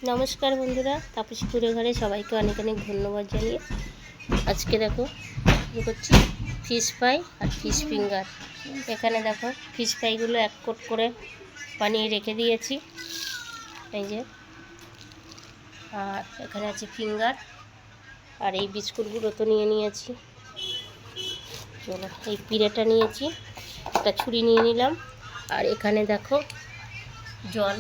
নমস্কার বন্ধুরা, তাপসী কুড়ে ঘরে সবাইকে অনেক অনেক ধন্যবাদ জানিয়ে আজকে দেখো শুরু করছি ফিশ ফ্রাই আর ফিশ ফিঙ্গার। এখানে দেখো ফিশ ফ্রাইগুলো এক কোট করে বানিয়ে রেখে দিয়েছি, এই যে। আর এখানে আছে ফিঙ্গার, আর এই বিস্কুটগুলো তো নিয়ে নিয়েছি। চলো, এই পিড়েটা নিয়েছি, একটা ছুরি নিয়ে নিলাম। আর এখানে দেখো জল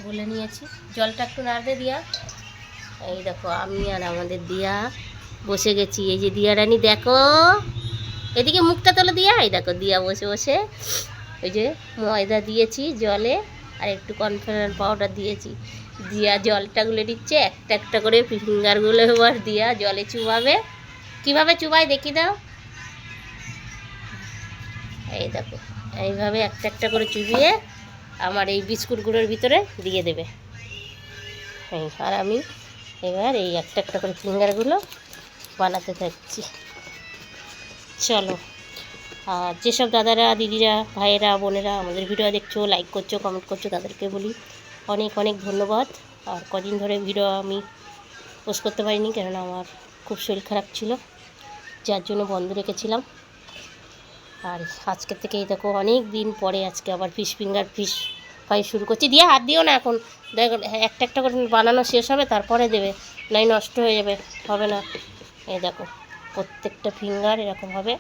বলে নিয়েছি, জলটা একটু নাড়তে দিয়া। এই দেখো আমি আর আমাদের দিয়া বসে গেছি। এই যে দিয়া রানী, দেখো এদিকে মুখটা তোলো দিয়া। এই দেখো দিয়া বসে বসে ওই যে ময়দা দিয়েছি জলে, আর একটু কর্নফ্লাওয়ার পাউডার দিয়েছি। দিয়া জলটা গুলে দিচ্ছে, একটা একটা করে ফিঙ্গারগুলো এবার দিয়া জলে চুবাবে। কিভাবে চুবাই দেখি দাও। এই দেখো এইভাবে একটা একটা করে চুবিয়ে আমার এই বিস্কুটগুলোর ভিতরে দিয়ে দেবে। আর আমি এবার এই একটা একটা করে ফিঙ্গারগুলো বানাতে থাকছি। চলো, আর যেসব দাদারা, দিদিরা, ভাইয়েরা, বোনেরা আমাদের ভিডিও দেখছো, লাইক করছো, কমেন্ট করছো, তাদেরকে বলি অনেক অনেক ধন্যবাদ। আর কদিন ধরে ভিডিও আমি পোস্ট করতে পারিনি, কেননা আমার খুব শরীর খারাপ ছিল, যার জন্য বন্ধ রেখেছিলাম। আর আজকের থেকে এই দেখো অনেক দিন পরে আজকে আবার ফিশ ফিঙ্গার ফিশ ফ্রাই শুরু করছি। দিয়ে হাত দিও না এখন, দেখো একটা একটা করে বানানো শেষ হবে তারপরে দেবে, নাই নষ্ট হয়ে যাবে, হবে না। এই দেখো প্রত্যেকটা ফিঙ্গার এরকম হবে।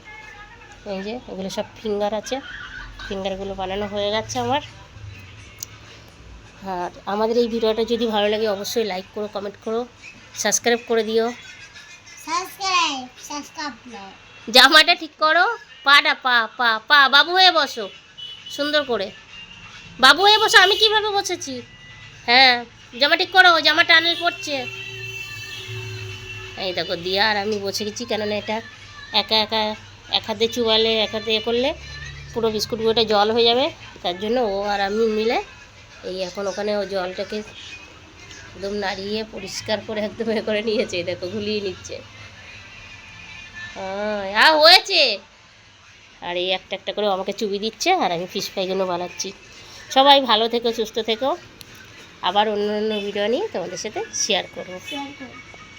এই যে এগুলো সব ফিঙ্গার আছে, ফিঙ্গারগুলো বানানো হয়ে গেছে আমার। আর আমাদের এই ভিডিওটা যদি ভালো লাগে অবশ্যই লাইক করো, কমেন্ট করো, সাবস্ক্রাইব করে দিও। জামাটা ঠিক করো, পাটা পা পা পা বাবু হয়ে বসো, সুন্দর করে বাবু হয়ে বসো। আমি কিভাবে বসেছি? হ্যাঁ, জামা ঠিক করো, জামা টানেল পড়ছে। এই দেখো দিয়া আর আমি বসে গেছি, কেননা এটা একা একা এক হাতে চুবালে, এক হাতে এ করলে পুরো বিস্কুটগুলোটা জল হয়ে যাবে। তার জন্য ও আর আমি মিলে এই এখন ওখানে ও জলটাকে একদম নাড়িয়ে পরিষ্কার করে একদম এ করে নিয়েছে। দেখো ঘুলিয়ে নিচ্ছে। হ্যাঁ হয়েছে। আর এই একটা একটা করে আমাকে চুবি দিচ্ছে, আর আমি ফিশ ফ্রাইগুলো বানাচ্ছি। সবাই ভালো থেকো, সুস্থ থেকো। আবার অন্য অন্য ভিডিও নিয়ে তোমাদের সাথে শেয়ার করবো।